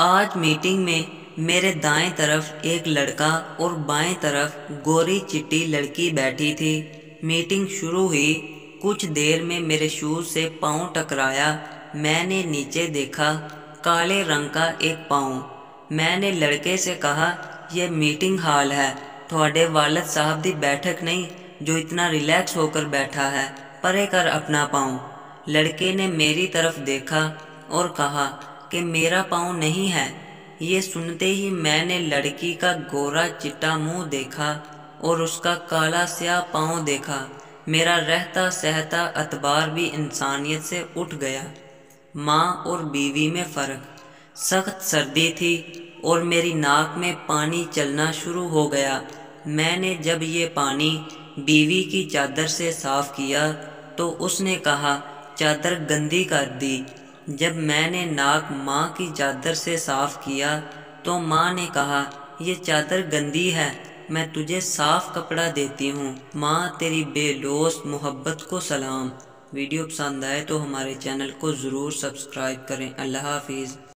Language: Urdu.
آج میٹنگ میں میرے دائیں طرف ایک لڑکا اور بائیں طرف گوری چٹی لڑکی بیٹھی تھی۔ میٹنگ شروع ہوئی، کچھ دیر میں میرے شوز سے پاؤں ٹکرایا۔ میں نے نیچے دیکھا، کالے رنگ کا ایک پاؤں۔ میں نے لڑکے سے کہا، یہ میٹنگ ہال ہے، تھوڑے والد صاحب دی بیٹھک نہیں جو اتنا ریلیکس ہو کر بیٹھا ہے، پرے کر اپنا پاؤں۔ لڑکے نے میری طرف دیکھا اور کہا کہ میرا پاؤں نہیں ہے۔ یہ سنتے ہی میں نے لڑکی کا گورا چٹا منہ دیکھا اور اس کا کالا سیاہ پاؤں دیکھا۔ میرا رہتا سہتا اعتبار بھی انسانیت سے اٹھ گیا۔ ماں اور بیوی میں فرق۔ سخت سردی تھی اور میری ناک میں پانی چلنا شروع ہو گیا۔ میں نے جب یہ پانی بیوی کی چادر سے صاف کیا تو اس نے کہا، چادر گندی کر دی۔ جب میں نے ناک ماں کی چادر سے صاف کیا تو ماں نے کہا، یہ چادر گندی ہے، میں تجھے صاف کپڑا دیتی ہوں۔ ماں تیری بے لوث محبت کو سلام۔ ویڈیو پسند آئے تو ہمارے چینل کو ضرور سبسکرائب کریں۔ اللہ حافظ۔